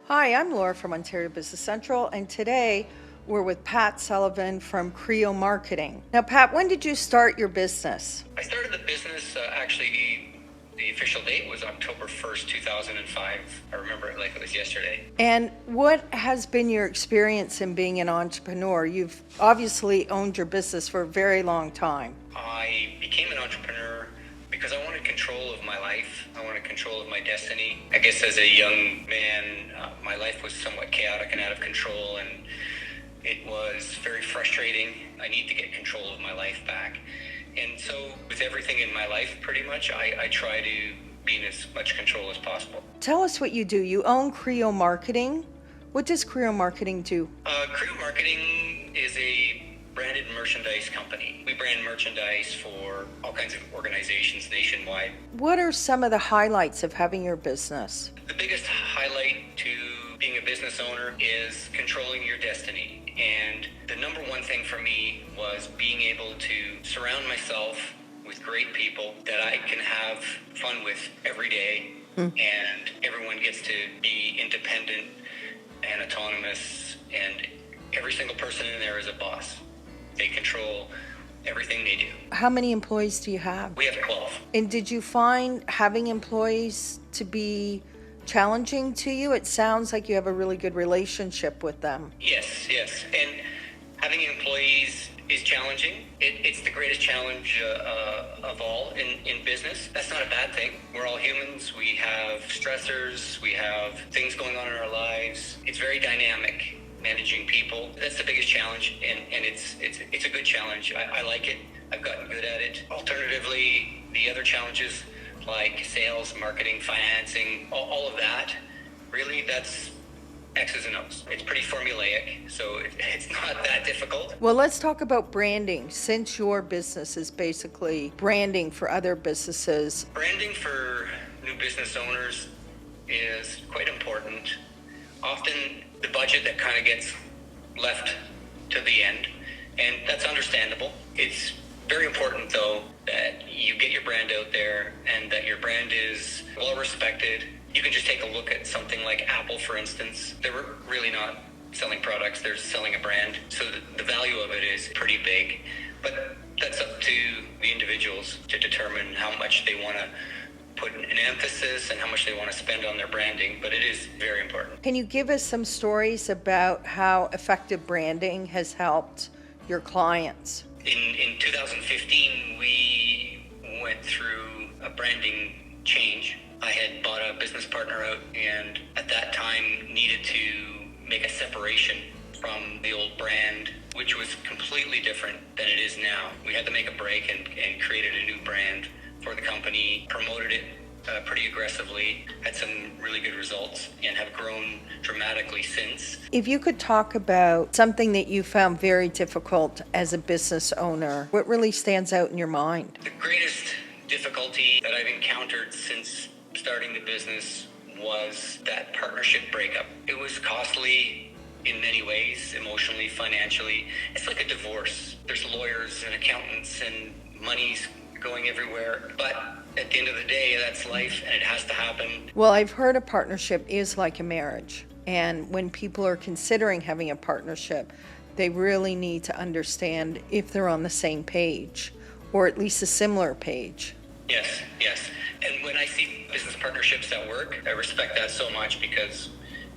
Hi, I'm Laura from Ontario Business Central, and today we're with Pat Sullivan from Creo Marketing. Now, Pat, when did you start your business? I started the business, the official date was October 1st, 2005. I remember it like it was yesterday. And what has been your experience in being an entrepreneur? You've obviously owned your business for a very long time. I became an entrepreneur because I wanted control of my life. I wanted control of my destiny. I guess as a young man, my life was somewhat chaotic and out of control, and it was very frustrating. I need to get control of my life back. And so with everything in my life, pretty much, I try to be in as much control as possible. Tell us what you do. You own Creo Marketing. What does Creo Marketing do? Creo Marketing is a branded merchandise company. We brand merchandise for all kinds of organizations nationwide. What are some of the highlights of having your business? The biggest highlight to being a business owner is controlling your destiny. And the number one thing for me was being able to surround myself with great people that I can have fun with every day. And everyone gets to be independent and autonomous, and every single person in there is a boss. They control everything they do. How many employees do you have? We have 12. And did you find having employees to be challenging to you? It sounds like you have a really good relationship with them. Yes. And having employees is challenging. It's the greatest challenge of all in business. That's not a bad thing. We're all humans. We have stressors. We have things going on in our lives. It's very dynamic. Managing people, that's the biggest challenge, and it's a good challenge. I like it. I've gotten good at it. Alternatively, the other challenges like sales, marketing, financing, all of that, really that's X's and O's. It's pretty formulaic, so it's not that difficult. Well, let's talk about branding. Since your business is basically branding for other businesses. Branding for new business owners is quite important. Often the budget that kind of gets left to the end, and that's understandable. It's very important, though, that you get your brand out there and that your brand is well respected. You can just take a look at something like Apple, for instance. They're really not selling products, they're selling a brand, so the value of it is pretty big. But that's up to the individuals to determine how much they want to put an emphasis and how much they want to spend on their branding, but it is very important. Can you give us some stories about how effective branding has helped your clients? In 2015, we went through a branding change. I had bought a business partner out, and at that time needed to make a separation from the old brand, which was completely different than it is now. We had to make a break and created a new brand for the company, promoted it pretty aggressively, had some really good results, and have grown dramatically since. If you could talk about something that you found very difficult as a business owner, what really stands out in your mind? The greatest difficulty that I've encountered since starting the business was that partnership breakup. It was costly in many ways, emotionally, financially. It's like a divorce. There's lawyers and accountants and money's going everywhere, but at the end of the day, that's life and it has to happen. Well, I've heard a partnership is like a marriage, and when people are considering having a partnership, they really need to understand if they're on the same page, or at least a similar page. Yes. And when I see business partnerships at work, I respect that so much because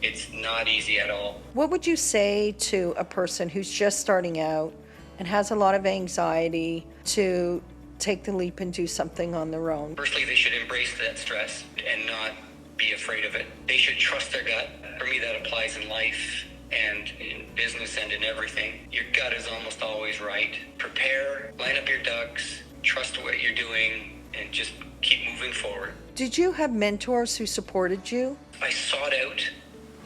it's not easy at all. What would you say to a person who's just starting out and has a lot of anxiety to take the leap and do something on their own? Firstly, they should embrace that stress and not be afraid of it. They should trust their gut. For me, that applies in life and in business and in everything. Your gut is almost always right. Prepare, line up your ducks, trust what you're doing, and just keep moving forward. Did you have mentors who supported you? I sought out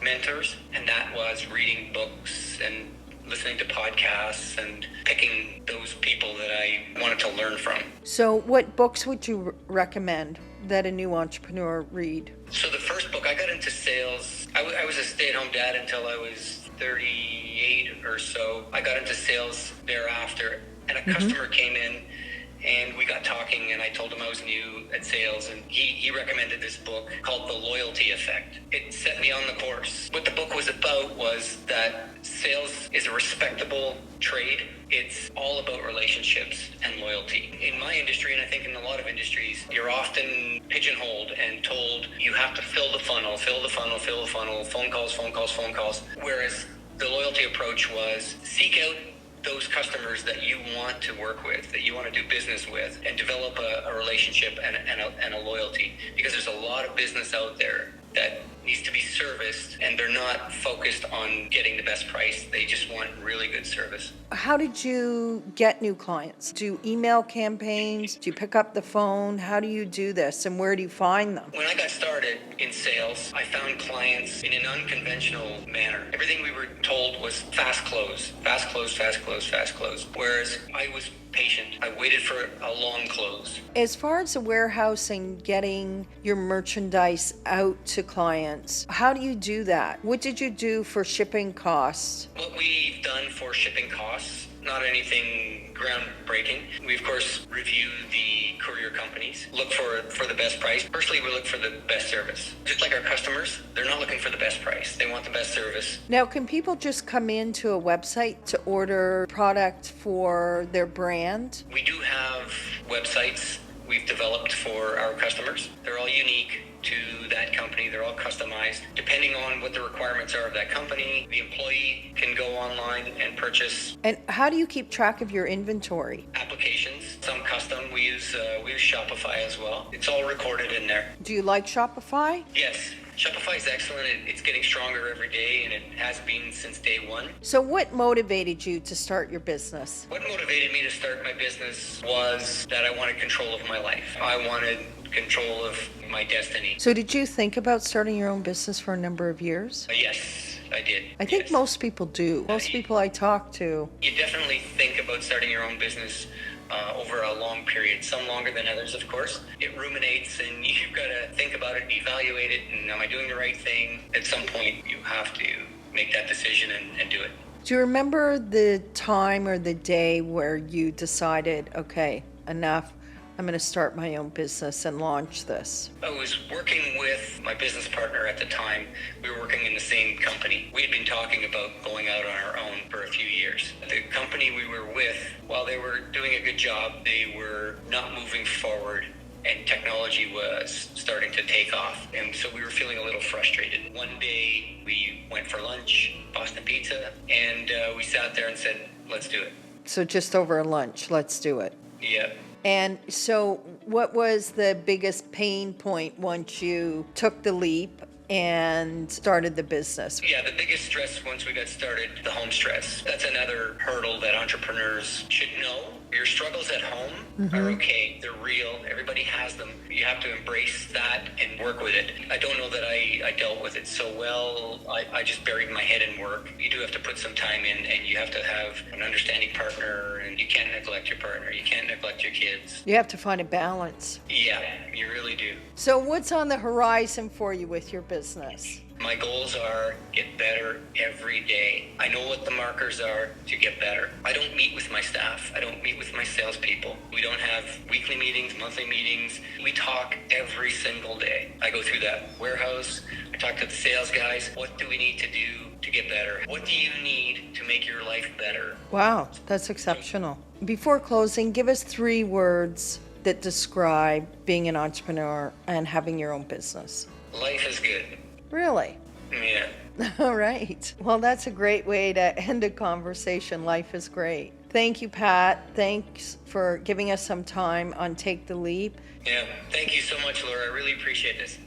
mentors, and that was reading books and listening to podcasts and picking those people that I wanted to learn from. So what books would you recommend that a new entrepreneur read? So the first book, I got into sales. I was a stay-at-home dad until I was 38 or so. I got into sales thereafter, and a customer came in and we got talking, and I told him I was new at sales, and he recommended this book called The Loyalty Effect. It set me on the course. What the book was about was that sales is a respectable trade. It's all about relationships and loyalty. In my industry, and I think in a lot of industries, you're often pigeonholed and told you have to fill the funnel, phone calls. Whereas the loyalty approach was seek out those customers that you want to work with, that you want to do business with, and develop a relationship and a loyalty. Because there's a lot of business out there that needs to be serviced, and they're not focused on getting the best price. They just want really good service. How did you get new clients? Do you email campaigns? Do you pick up the phone? How do you do this, and where do you find them? When I got started in sales, I found clients in an unconventional manner. Everything we were told was fast close. Whereas I was patient. I waited for a long close. As far as the warehousing, getting your merchandise out to clients, how do you do that? What did you do for shipping costs? What we've done for shipping costs, not anything groundbreaking. We, of course, review the courier companies, look for the best price. Personally, we look for the best service. Just like our customers, they're not looking for the best price. They want the best service. Now, can people just come into a website to order product for their brand? We do have websites we've developed for our customers. They're all unique to that company. They're all customized. Depending on what the requirements are of that company, the employee can go online and purchase. And how do you keep track of your inventory? Applications, some custom. We use Shopify as well. It's all recorded in there. Do you like Shopify? Yes. Shopify is excellent. It's getting stronger every day, and it has been since day one. So what motivated you to start your business? What motivated me to start my business was that I wanted control of my life. I wanted control of my destiny. So did you think about starting your own business for a number of years? Yes, I did. I think yes. most people do. Most people I talk to. You definitely think about starting your own business over a long period, some longer than others, of course. It ruminates, and you've got to think about it, evaluate it, and am I doing the right thing? At some point, you have to make that decision and do it. Do you remember the time or the day where you decided, okay, enough, I'm going to start my own business and launch this? I was working with my business partner at the time. We were working in the same company. We had been talking about going out on our own for a few years. The company we were with, while they were doing a good job, they were not moving forward, and technology was starting to take off. And so we were feeling a little frustrated. One day we went for lunch, Boston Pizza, and we sat there and said, let's do it. So just over lunch, let's do it. Yeah. And so what was the biggest pain point once you took the leap and started the business? Yeah, the biggest stress once we got started, the home stress. That's another hurdle that entrepreneurs should know. Your struggles at home are okay. They're real. Everybody has them. You have to embrace that and work with it. I don't know that I dealt with it so well. I just buried my head in work. You do have to put some time in, and you have to have an understanding partner, and you can't neglect your partner. You can't neglect your kids. You have to find a balance. Yeah, you really do. So what's on the horizon for you with your business? My goals are get better every day. I know what the markers are to get better. I don't meet with my staff. I don't meet with my salespeople. We don't have weekly meetings, monthly meetings. We talk every single day. I go through that warehouse. I talk to the sales guys. What do we need to do to get better? What do you need to make your life better? Wow, that's exceptional. Before closing, give us 3 words that describe being an entrepreneur and having your own business. Life is good. Really? Yeah. All right. Well, that's a great way to end a conversation. Life is great. Thank you, Pat. Thanks for giving us some time on Take the Leap. Yeah. Thank you so much, Laura. I really appreciate this.